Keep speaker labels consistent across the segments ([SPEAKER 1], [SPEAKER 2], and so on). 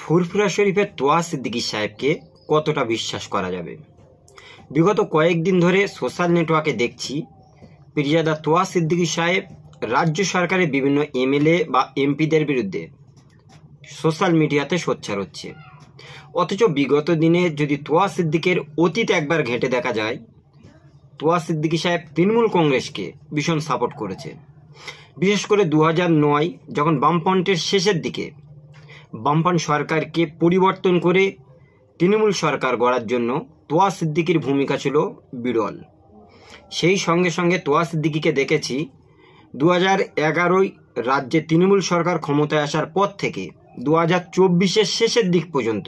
[SPEAKER 1] ফুরফুরা শরীফের তোয়া সিদ্দিকী সাহেবকে কতটা বিশ্বাস করা যাবে? বিগত কয়েকদিন ধরে সোশ্যাল নেটওয়ার্কে দেখছি পীরজাদা তোয়া সিদ্দিকী সাহেব রাজ্য সরকারের বিভিন্ন এমএলএ বা এমপিদের বিরুদ্ধে সোশ্যাল মিডিয়াতে সোচ্চার হচ্ছে। অথচ বিগত দিনে যদি তোয়া সিদ্দিকের অতীত একবার ঘেঁটে দেখা যায়, তোয়া সিদ্দিকী সাহেব তৃণমূল কংগ্রেসকে ভীষণ সাপোর্ট করেছে। বিশেষ করে 2009 যখন বামফ্রন্টের শেষের দিকে বামফ্রন্ট সরকারকে পরিবর্তন করে তৃণমূল সরকার গড়ার জন্য তোয়া সিদ্দিকীর ভূমিকা ছিল বিরল। সেই সঙ্গে সঙ্গে তোয়া সিদ্দিকীকে দেখেছি 2011 রাজ্যে তৃণমূল সরকার ক্ষমতায় আসার পর থেকে 2024 শেষের দিক পর্যন্ত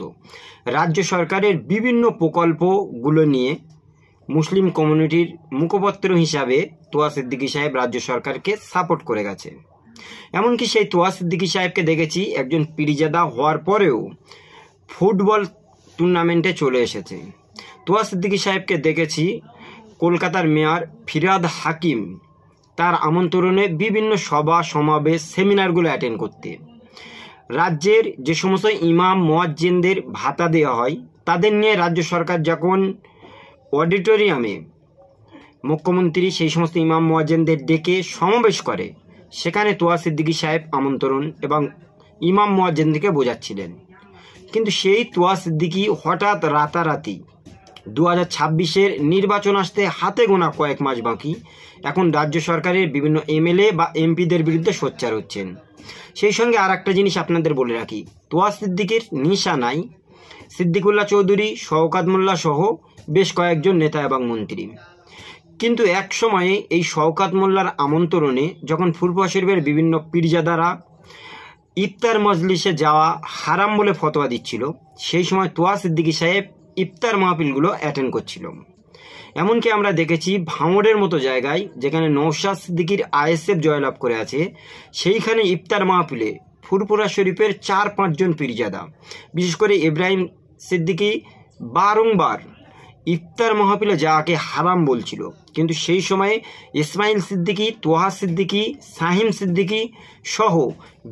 [SPEAKER 1] রাজ্য সরকারের বিভিন্ন প্রকল্পগুলো নিয়ে মুসলিম কমিউনিটির মুখপত্র হিসাবে তোয়া সিদ্দিকী সাহেব রাজ্য সরকারকে সাপোর্ট করে গেছে। এমনকি সেই তোয়া সিদ্দিকী সাহেবকে দেখেছি একজন পীরজাদা হওয়ার পরেও ফুটবল টুর্নামেন্টে চলে এসেছে। তোয়া সিদ্দিকী সাহেবকে দেখেছি কলকাতার মেয়র ফিরহাদ হাকিম তার আমন্ত্রণে বিভিন্ন সভা সমাবেশ সেমিনারগুলো অ্যাটেন্ড করতে। রাজ্যের যে সমস্ত ইমাম মুয়াজ্জিনদের ভাতা দেওয়া হয় তাদের নিয়ে রাজ্য সরকার যখন অডিটোরিয়ামে মুখ্যমন্ত্রী সেই সমস্ত ইমাম মুয়াজ্জিনদের ডেকে সমাবেশ করে, সেখানে তোয়া সিদ্দিকী সাহেব আমন্ত্রণ এবং ইমাম মুয়াজ্জিনদেরকে বোঝাচ্ছিলেন। কিন্তু সেই তোয়া সিদ্দিকী হঠাৎ রাতারাতি 2026 নির্বাচন আসতে হাতে গোনা কয়েক মাস বাকি, এখন রাজ্য সরকারের বিভিন্ন এমএলএ বা এমপিদের বিরুদ্ধে সোচ্চার হচ্ছেন। সেই সঙ্গে আর একটা জিনিস আপনাদের বলে রাখি, তোয়া সিদ্দিকীর নিশানায় সিদ্দিকুল্লাহ চৌধুরী, শওকাত মোল্লা সহ বেশ কয়েকজন নেতা এবং মন্ত্রী। কিন্তু এক সময়ে এই শওকাত মোল্লার আমন্ত্রণে যখন ফুরফুরা শরীফের বিভিন্ন পীরজাদারা ইফতার মজলিসে যাওয়া হারাম বলে ফতোয়া দিচ্ছিল, সেই সময় তোয়া সিদ্দিকী সাহেব ইফতার মাহফিলগুলো অ্যাটেন্ড করছিল। এমনকি আমরা দেখেছি ভাঙড়ের মতো জায়গায় যেখানে নওশাদ সিদ্দিকীর আইএসএফ জয়লাভ করে আছে, সেইখানে ইফতার মাহফিলে ফুরফুরা শরীফের 4-5 জন পীরজাদা, বিশেষ করে ইব্রাহিম সিদ্দিকী বারংবার ইফতার মাহফিলে যাওয়াকে হারাম বলছিল। কিন্তু সেই সময়ে ইসমাইল সিদ্দিকী, তোহা সিদ্দিকী, শাহিম সিদ্দিকী সহ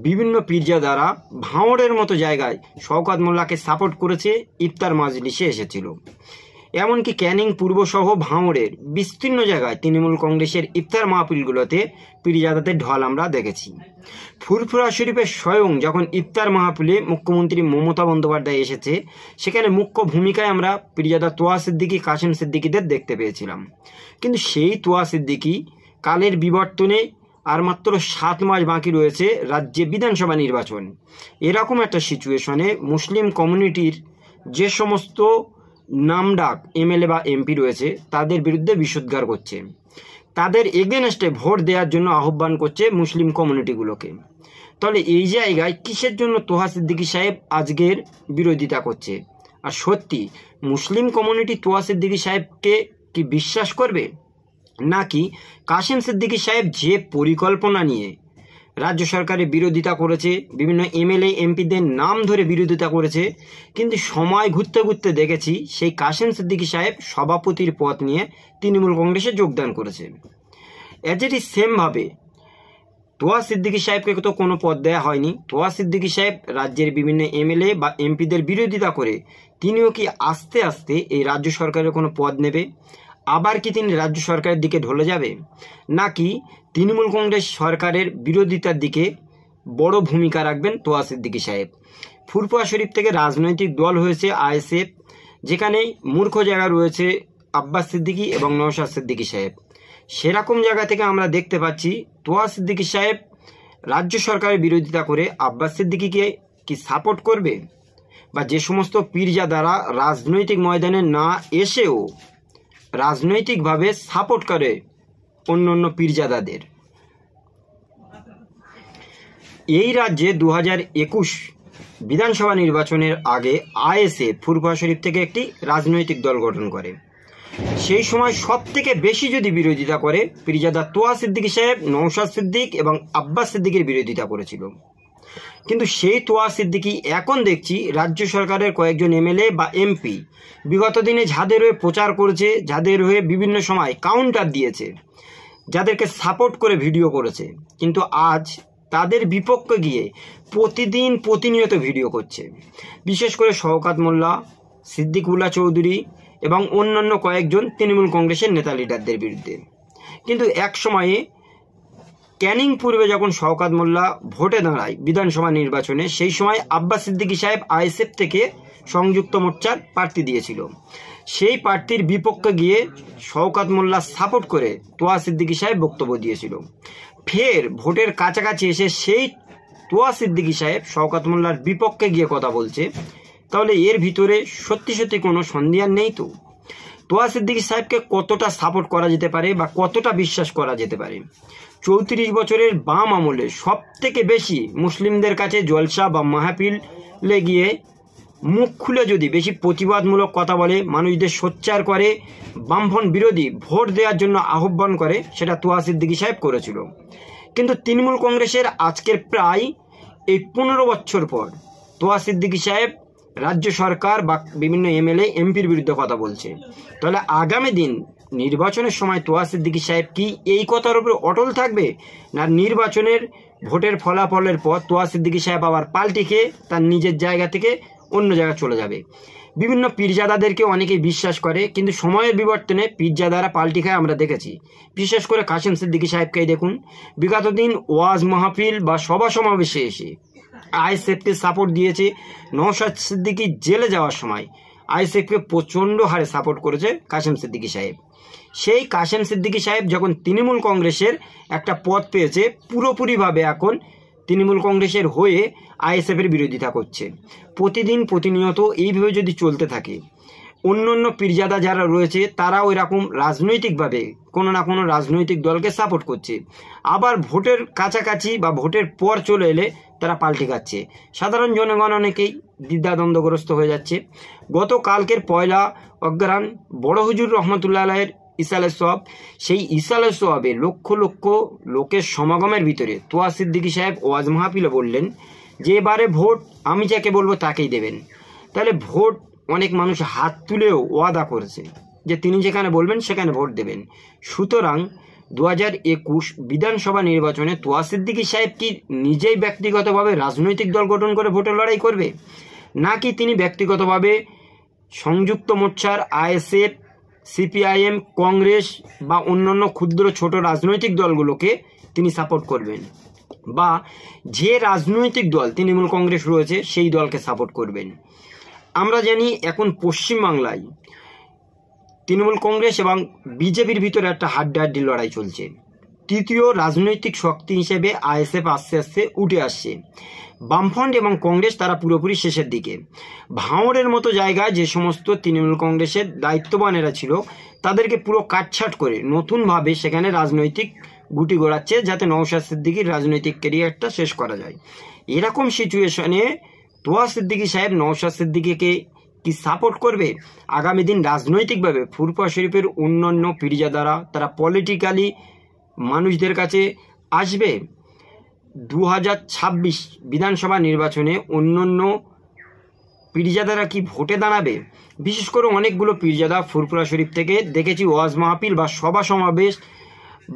[SPEAKER 1] বিভিন্ন পীরজাদারা ভাঙড়ের মতো জায়গায় শওকাত মোল্লাকে সাপোর্ট করেছে, ইফতার মাজলিসে এসেছিল। এমনকি ক্যানিং পূর্ব সহ ভাঙড়ের বিস্তীর্ণ জায়গায় তৃণমূল কংগ্রেসের ইফতার মাহফিলগুলোতে পীরজাদাদের ঢল আমরা দেখেছি। ফুরফুরা শরীফের স্বয়ং যখন ইফতার মাহফিলে মুখ্যমন্ত্রী মমতা বন্দ্যোপাধ্যায় এসেছে, সেখানে মুখ্য ভূমিকায় আমরা পীরজাদা তোয়া সিদ্দিকী, কাসেম সিদ্দিকীদের দেখতে পেয়েছিলাম। কিন্তু সেই তোয়া সিদ্দিকী কালের বিবর্তনে আর মাত্র 7 মাস বাকি রয়েছে রাজ্যে বিধানসভা নির্বাচন। এরকম একটা সিচুয়েশনে মুসলিম কমিউনিটির যে সমস্ত নামডাক এমএলএ বা এমপি রয়েছে তাদের বিরুদ্ধে বিষোদ্গার করছে, তাদের এগেনস্টে ভোট দেওয়ার জন্য আহ্বান করছে মুসলিম কমিউনিটিগুলোকে। তাহলে এই জায়গায় কিসের জন্য তোহা সিদ্দিকী সাহেব আজকের বিরোধিতা করছে? আর সত্যি মুসলিম কমিউনিটি তোয়া সিদ্দিকী সাহেবকে কি বিশ্বাস করবে, নাকি কাসেম সিদ্দিকী সাহেব যে পরিকল্পনা নিয়ে রাজ্য সরকারের বিরোধিতা করেছে, বিভিন্ন এমএলএ এমপিদের নাম ধরে বিরোধিতা করেছে, কিন্তু সময় ঘুরতে ঘুরতে দেখেছি সেই কাসেম সিদ্দিকী সাহেব সভাপতির পদ নিয়ে তৃণমূল কংগ্রেসে যোগদান করেছে। এজ ইট ইজ সেমভাবে তোয়া সিদ্দিকী সাহেবকে তো কোনো পদ দেওয়া হয়নি। তোয়া সিদ্দিকী সাহেব রাজ্যের বিভিন্ন এমএলএ বা এমপিদের বিরোধিতা করে তিনিও কি আস্তে আস্তে এই রাজ্য সরকারের কোনো পদ নেবে? আবার কি তিনি রাজ্য সরকারের দিকে ঢলে যাবে, নাকি তৃণমূল কংগ্রেস সরকারের বিরোধিতার দিকে বড় ভূমিকা রাখবেন তোয়া সিদ্দিকী সাহেব? ফুরফুরা শরীফ থেকে রাজনৈতিক দল হয়েছে আইএসএফ, যেখানে মূর্খ জায়গা রয়েছে আব্বাস সিদ্দিকী এবং নওশাদ সিদ্দিকী সাহেব। সেরকম জায়গা থেকে আমরা দেখতে পাচ্ছি তোয়া সিদ্দিকী সাহেব রাজ্য সরকারের বিরোধিতা করে আব্বাস সিদ্দিকীকে কি সাপোর্ট করবে, বা যে সমস্ত পীরজাদারা রাজনৈতিক ময়দানে না এসেও রাজনৈতিকভাবে সাপোর্ট করে অন্য অন্য পীরজাদাদের। এই রাজ্যে 2021 বিধানসভা নির্বাচনের আগে আইএসএফ ফুরফুরা শরীফ থেকে একটি রাজনৈতিক দল গঠন করে। সেই সময় সব থেকে বেশি যদি বিরোধিতা করে পীরজাদা তোয়া সিদ্দিকী সাহেব, নওশাদ সিদ্দিক এবং আব্বাস সিদ্দিকীর বিরোধিতা করেছিল। কিন্তু সেই তোয়া সিদ্দিকী এখন দেখছি রাজ্য সরকারের কয়েকজন এমএলএ বা এমপি বিগত দিনে যাদের হয়ে প্রচার করেছে, যাদের হয়ে বিভিন্ন সময় কাউন্টার দিয়েছে, যাদেরকে সাপোর্ট করে ভিডিও করেছে, কিন্তু আজ তাদের বিপক্ষে গিয়ে প্রতিনিয়ত ভিডিও করছে। বিশেষ করে শওকত মোল্লা, সিদ্দিকুল্লাহ চৌধুরী এবং অন্যান্য কয়েকজন তৃণমূল কংগ্রেসের নেতা লিডারদের বিরুদ্ধে। কিন্তু এক সময়ে ক্যানিং পূর্বে যখন শওকত মোল্লা ভোটে দাঁড়ায় বিধানসভা নির্বাচনে, সেই সময় আব্বাস সিদ্দিকী সাহেব আইএসএফ থেকে সংযুক্ত মোর্চার প্রার্থী দিয়েছিল। সেই প্রার্থীর বিপক্ষে গিয়ে শওকত মোল্লা সাপোর্ট করে তোয়া সিদ্দিকী সাহেব বক্তব্য দিয়েছিল। ফের ভোটের কাছাকাছি এসে সেই তোয়া সিদ্দিকী সাহেব শওকত মোল্লার বিপক্ষে গিয়ে কথা বলছে। তাহলে এর ভিতরে সত্যি কোনো সন্দেহ নেই তো? তোয়া সিদ্দিকী সাহেবকে কতটা সাপোর্ট করা যেতে পারে বা কতটা বিশ্বাস করা যেতে পারে? 34 বছরের বাম আমলে সব থেকে বেশি মুসলিমদের কাছে জলসা বা মাহফিলে গিয়ে মুখ খুলে যদি বেশি প্রতিবাদমূলক কথা বলে, মানুষদের সোচ্চার করে, বামফ্রন্ট বিরোধী ভোট দেওয়ার জন্য আহ্বান করে, সেটা তোয়া সিদ্দিকী সাহেব করেছিল। কিন্তু তৃণমূল কংগ্রেসের আজকের প্রায় এই 15 বছর পর তোয়া সিদ্দিকী সাহেব রাজ্য সরকার বা বিভিন্ন এমএলএ এমপির বিরুদ্ধে কথা বলছে। তাহলে আগামী দিন নির্বাচনের সময় তোয়া সিদ্দিকী সাহেব কি এই কথার উপর অটল থাকবে, না নির্বাচনের ভোটের ফলাফলের পর তোয়া সিদ্দিকী সাহেব আবার পাল্টি খেয়ে তার নিজের জায়গা থেকে অন্য জায়গায় চলে যাবে? বিভিন্ন পীরজাদাদেরকে অনেকেই বিশ্বাস করে, কিন্তু সময়ের বিবর্তনে পীরজাদারা পাল্টি খায় আমরা দেখেছি। বিশেষ করে কাসেম সিদ্দিকী সাহেবকেই দেখুন, বিগত দিন ওয়াজ মাহফিল বা সভা সমাবেশে এসে আইএসএফকে সাপোর্ট দিয়েছে। নওশাদ সিদ্দিকী জেলে যাওয়ার সময় আইএসএফকে প্রচণ্ড হারে সাপোর্ট করেছে কাসেম সিদ্দিকী সাহেব। সেই কাসেম সিদ্দিকী সাহেব যখন তৃণমূল কংগ্রেসের একটা পদ পেয়েছে, পুরোপুরিভাবে এখন তৃণমূল কংগ্রেসের হয়ে আইএসএফের বিরোধিতা করছে। প্রতিনিয়ত এইভাবে যদি চলতে থাকে, অন্য পীরজাদা যারা রয়েছে তারাও এরকম রাজনৈতিকভাবে কোনো না কোনো রাজনৈতিক দলকে সাপোর্ট করছে। আবার ভোটের কাছাকাছি বা ভোটের পর চলে এলে তারা পাল্টে খাচ্ছে। সাধারণ জনগণ অনেকেই দ্বিধাদ্বন্দ্বগ্রস্ত হয়ে যাচ্ছে। গতকালকের পয়লা অগ্রহায়ণ বড় হুজুর রহমতুল্লাহ আলাইয়ের ইসালে সোয়াব, সেই ইসালে সোয়াবে লক্ষ লোকের সমাগমের ভিতরে তোয়া সিদ্দিকী সাহেব ওয়াজ মাহফিলে বললেন যে এবারে ভোট আমি যাকে বলবো তাকেই দেবেন। তাহলে ভোট অনেক মানুষ হাত তুলেও ওয়াদা করেছে যে তিনি যেখানে বলবেন সেখানে ভোট দেবেন। সুতরাং 2021 বিধানসভা নির্বাচনে তোয়া সিদ্দিকী সাহেব কি নিজেই ব্যক্তিগতভাবে রাজনৈতিক দল গঠন করে ভোটের লড়াই করবে, নাকি তিনি ব্যক্তিগতভাবে সংযুক্ত মোর্চার আইএসএফ, সিপিআইএম, কংগ্রেস বা অন্যান্য ক্ষুদ্র ছোট রাজনৈতিক দলগুলোকে তিনি সাপোর্ট করবেন, বা যে রাজনৈতিক দল তৃণমূল কংগ্রেস রয়েছে সেই দলকে সাপোর্ট করবেন? আমরা জানি এখন পশ্চিমবাংলায় তৃণমূল কংগ্রেস এবং বিজেপির ভিতরে একটা হাড্ডাহাড্ডি লড়াই চলছে। তৃতীয় রাজনৈতিক শক্তি হিসেবে আইএসএফ আস্তে আস্তে উঠে আসছে। বামফ্রন্ট এবং কংগ্রেস তারা পুরোপুরি শেষের দিকে। ভাঙড়ের মতো জায়গায় যে সমস্ত তৃণমূল কংগ্রেসের দায়িত্ববানেরা ছিল তাদেরকে পুরো কাটছাট করে নতুনভাবে সেখানে রাজনৈতিক গুটি গোড়াচ্ছে, যাতে নওশাদ সিদ্দিকীর রাজনৈতিক ক্যারিয়ারটা শেষ করা যায়। এরকম সিচুয়েশনে তোয়া সিদ্দিকী সাহেব নওশাদ সিদ্দিকীকে কি সাপোর্ট করবে? আগামী দিন রাজনৈতিকভাবে ফুরফুরা শরীফের অন্যান্য পীরজাদারা তারা পলিটিক্যালি মানুষদের কাছে আসবে। 2026 বিধানসভা নির্বাচনে অন্যান্য পীরজাদারা কি ভোটে দাঁড়াবে? বিশেষ করে অনেকগুলো পীরজাদা ফুরফুরা শরীফ থেকে দেখেছি ওয়াজ মাহফিল বা সভা সমাবেশ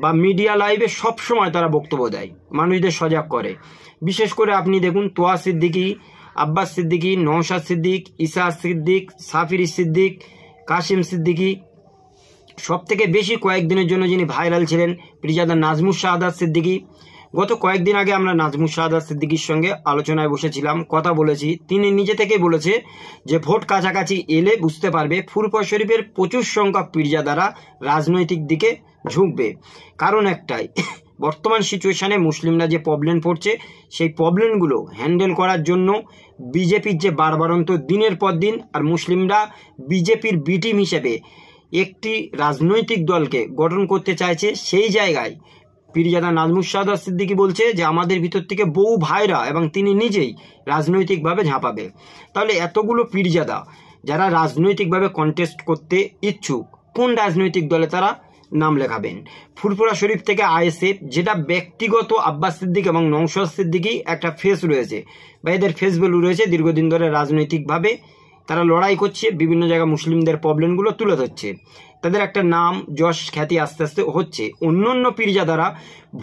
[SPEAKER 1] বা মিডিয়া লাইভে সবসময় তারা বক্তব্য দেয়, মানুষদের সজাগ করে। বিশেষ করে আপনি দেখুন তোয়া সিদ্দিকী, আব্বাস সিদ্দিকী, নওশাদ সিদ্দিক, ইসা সিদ্দিক, সাফির সিদ্দিক, কাসেম সিদ্দিকী, সব থেকে বেশি কয়েকদিনের জন্য যিনি ভাইরাল ছিলেন পীরজাদা নাজমুস শাহাদাত সিদ্দিকী। গত কয়েকদিন আগে আমরা নাজমুস শাহাদাত সিদ্দিকীর সঙ্গে আলোচনায় বসেছিলাম, কথা বলেছি। তিনি নিজে থেকেই বলেছে যে ভোট কাছাকাছি এলে বুঝতে পারবে ফুরফুরা শরীফের প্রচুর সংখ্যক পীরজাদারা রাজনৈতিক দিকে ঝুঁকবে। কারণ একটাই, বর্তমান সিচুয়েশনে মুসলিমরা যে প্রবলেম পড়ছে সেই প্রবলেমগুলো হ্যান্ডেল করার জন্য বিজেপির যে বারবারন্ত দিনের পর দিন, আর মুসলিমরা বিজেপির বি টিম হিসেবে একটি রাজনৈতিক দলকে গঠন করতে চাইছে। সেই জায়গায় পীরজাদা নাজমুস শাহাদাত সিদ্দিকী বলছে যে আমাদের ভিতর থেকে বহু ভাইরা এবং তিনি নিজেই রাজনৈতিকভাবে ঝাঁপাবে। তাহলে এতগুলো পীরজাদা যারা রাজনৈতিকভাবে কন্টেস্ট করতে ইচ্ছুক, কোন রাজনৈতিক দলে তারা নাম লেখাবেন? ফুরফুরা শরীফ থেকে আইএসএফ, যেটা ব্যক্তিগত আব্বাস সিদ্দিক এবং নওশাদ সিদ্দিকী একটা ফেস রয়েছে বা এদের ফেস ভ্যালু রয়েছে, দীর্ঘদিন ধরে রাজনৈতিকভাবে তারা লড়াই করছে, বিভিন্ন জায়গায় মুসলিমদের প্রবলেমগুলো তুলে ধরছে। তাদের একটা নাম যশ খ্যাতি আস্তে আস্তে হচ্ছে। অন্য অন্য পীরজাদারা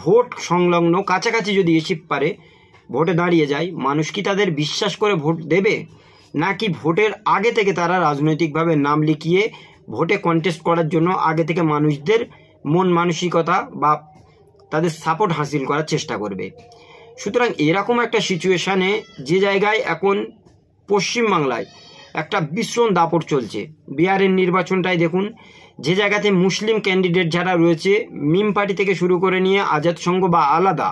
[SPEAKER 1] ভোট সংলগ্ন কাছাকাছি যদি এসে পারে ভোটে দাঁড়িয়ে যায়, মানুষ কি তাদের বিশ্বাস করে ভোট দেবে, নাকি ভোটের আগে থেকে তারা রাজনৈতিকভাবে নাম লিখিয়ে ভোটে কন্টেস্ট করার জন্য আগে থেকে মানুষদের মন মানসিকতা বা তাদের সাপোর্ট হাসিল করার চেষ্টা করবে। সুতরাং এরকম একটা সিচুয়েশানে যে জায়গায় এখন পশ্চিমবাংলায় একটা ভীষণ দাপট চলছে, বিহারের নির্বাচনটাই দেখুন, যে জায়গাতে মুসলিম ক্যান্ডিডেট যারা রয়েছে, মিম পার্টি থেকে শুরু করে নিয়ে আজাদ সংঘ বা আলাদা,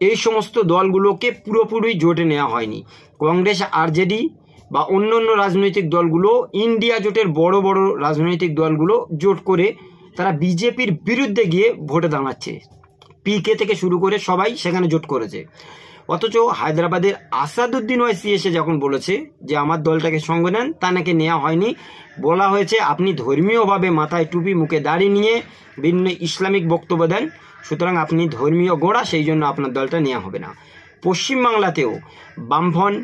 [SPEAKER 1] এই সমস্ত দলগুলোকে পুরোপুরি জোটে নেওয়া হয়নি। কংগ্রেস, আরজেডি বা অন্য অন্য রাজনৈতিক দলগুলো, ইন্ডিয়া জোটের বড় বড় রাজনৈতিক দলগুলো জোট করে তারা বিজেপির বিরুদ্ধে গিয়ে ভোটে দাঁড়াচ্ছে। পিকে থেকে শুরু করে সবাই সেখানে জোট করেছে। অথচ হায়দ্রাবাদের আসাদুদ্দিন ওয়াইসি এসে যখন বলেছে যে আমার দলটাকে সঙ্গে নেন, তা নাকি নেওয়া হয়নি। বলা হয়েছে আপনি ধর্মীয়ভাবে মাথায় টুপি মুখে দাড়ি নিয়ে বিভিন্ন ইসলামিক বক্তব্য দেন, সুতরাং আপনি ধর্মীয় গোড়া, সেই জন্য আপনার দলটা নেওয়া হবে না। পশ্চিমবাংলাতেও বামফ্রন্ট,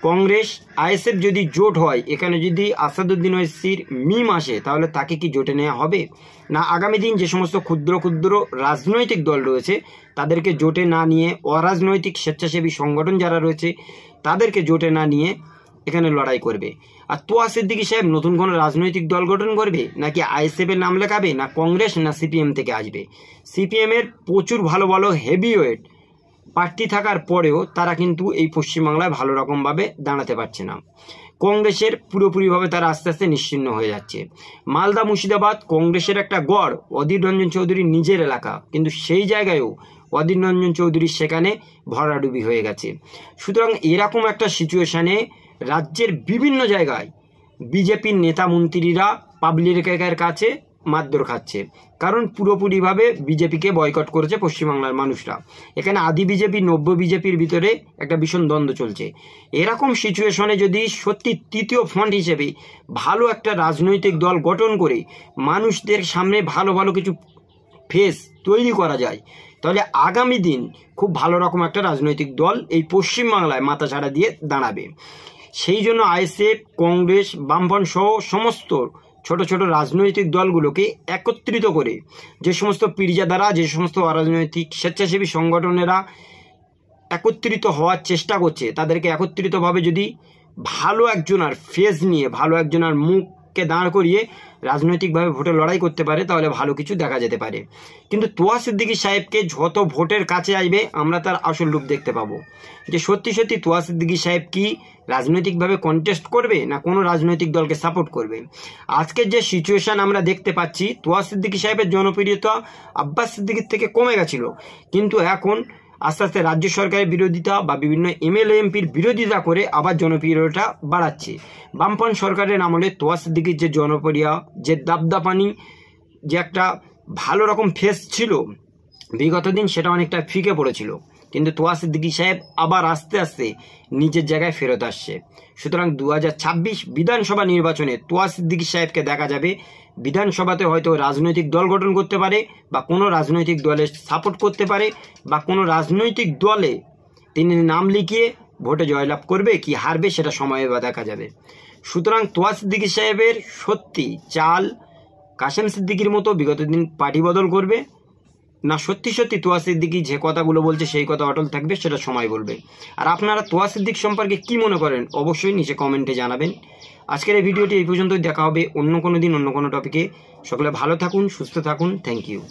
[SPEAKER 1] কংগ্রেস, আইএসএফ যদি জোট হয়, এখানে যদি আসাদুদ্দিন ওয়াইসির মিম আসে, তাহলে তাকে কি জোটে নেওয়া হবে না? আগামী দিন যে সমস্ত ক্ষুদ্র ক্ষুদ্র রাজনৈতিক দল রয়েছে তাদেরকে জোটে না নিয়ে, অরাজনৈতিক স্বেচ্ছাসেবী সংগঠন যারা রয়েছে তাদেরকে জোটে না নিয়ে এখানে লড়াই করবে। আর তোয়া সিদ্দিকী সাহেব নতুন কোনো রাজনৈতিক দল গঠন করবে, নাকি আইএসএফের নাম লেখাবে, না কংগ্রেস না সিপিএম থেকে আসবে? সিপিএমের প্রচুর ভালো ভালো হেভিওয়েট প্রার্থী থাকার পরেও তারা কিন্তু এই পশ্চিমবাংলায় ভালো রকমভাবে দাঁড়াতে পারছে না। কংগ্রেসের পুরোপুরিভাবে তারা আস্তে আস্তে নিশ্চিহ্ন হয়ে যাচ্ছে। মালদা, মুর্শিদাবাদ কংগ্রেসের একটা গড়, অধীর রঞ্জন চৌধুরীর নিজের এলাকা, কিন্তু সেই জায়গায়ও অধীর রঞ্জন চৌধুরী সেখানে ভরাডুবি হয়ে গেছে। সুতরাং এরকম একটা সিচুয়েশানে রাজ্যের বিভিন্ন জায়গায় বিজেপির নেতা মন্ত্রীরা পাবলিকের কাছে মারধর খাচ্ছে, কারণ পুরোপুরিভাবে বিজেপিকে বয়কট করেছে পশ্চিমবাংলার মানুষরা। এখানে আদি বিজেপি, নব্য বিজেপির ভিতরে একটা ভীষণ দ্বন্দ্ব চলছে। এরকম সিচুয়েশনে যদি সত্যি তৃতীয় ফ্রন্ট হিসেবে ভালো একটা রাজনৈতিক দল গঠন করে মানুষদের সামনে ভালো ভালো কিছু ফেস তৈরি করা যায়, তাহলে আগামী দিন খুব ভালো রকম একটা রাজনৈতিক দল এই পশ্চিমবাংলায় মাথাছাড়া দিয়ে দাঁড়াবে। সেই জন্য আইএসএফ, কংগ্রেস, বামফ্রন্ট সহ সমস্ত ছোট ছোট রাজনৈতিক দলগুলোকে একত্রিত করে, যে সমস্ত পীরজাদারা, যে সমস্ত অরাজনৈতিক স্বেচ্ছাসেবী সংগঠনেরা একত্রিত হওয়ার চেষ্টা করছে, তাদেরকে একত্রিতভাবে যদি ভালো একজনের ফেস নিয়ে, ভালো একজনের মুখকে দাঁড় করিয়ে রাজনৈতিকভাবে ভোটে লড়াই করতে পারে, তাহলে ভালো কিছু দেখা যেতে পারে। কিন্তু তোয়া সিদ্দিকী সাহেবকে যত ভোটের কাছে আসবে আমরা তার আসল রূপ দেখতে পাবো, যে সত্যি সত্যি তোয়া সিদ্দিকী সাহেব কি রাজনৈতিকভাবে কন্টেস্ট করবে, না কোনো রাজনৈতিক দলকে সাপোর্ট করবে। আজকের যে সিচুয়েশান আমরা দেখতে পাচ্ছি, তোয়া সিদ্দিকী সাহেবের জনপ্রিয়তা আব্বাস সিদ্দিকীর থেকে কমে গেছিল, কিন্তু এখন আস্তে আস্তে রাজ্য সরকারের বিরোধিতা বা বিভিন্ন এমএলএ এমপির বিরোধিতা করে আবার জনপ্রিয়তা বাড়াচ্ছে। বামফ্রন্ট সরকারের আমলে তোয়া সিদ্দিকীর যে জনপ্রিয়, যে দাবদাপানি, যে একটা ভালো রকম ফেস ছিল বিগত দিন, সেটা অনেকটা ফিকে পড়েছিল, কিন্তু তোয়া সিদ্দিকী সাহেব আবার আস্তে আস্তে নিজের জায়গায় ফেরত আসছে। সুতরাং 2026 বিধানসভা নির্বাচনে তোয়া সিদ্দিকী সাহেবকে দেখা যাবে বিধানসভাতে হয়তো রাজনৈতিক দল গঠন করতে পারে, বা কোনো রাজনৈতিক দলের সাপোর্ট করতে পারে, বা কোনো রাজনৈতিক দলে তিনি নাম লিখিয়ে ভোটে জয়লাভ করবে কি হারবে সেটা সময়ে বা দেখা যাবে। সুতরাং তোয়া সিদ্দিকী সাহেবের সত্যি চাল কাশেম সিদ্দিকীর মতো বিগত দিন পার্টি বদল করবে, না সত্যি সত্যি তোয়া সিদ্দিকী যে কথাগুলো বলছে সেই কথা অটল থাকবে, সেটা সময় বলবে। আর আপনারা তোয়া সিদ্দিক সম্পর্কে কি মনে করেন অবশ্যই নিচে কমেন্টে জানাবেন। আজকের এই ভিডিওটি এই পর্যন্তই, দেখা হবে অন্য কোনো দিন অন্য কোনো টপিকে। সকলে ভালো থাকুন, সুস্থ থাকুন, থ্যাংক ইউ।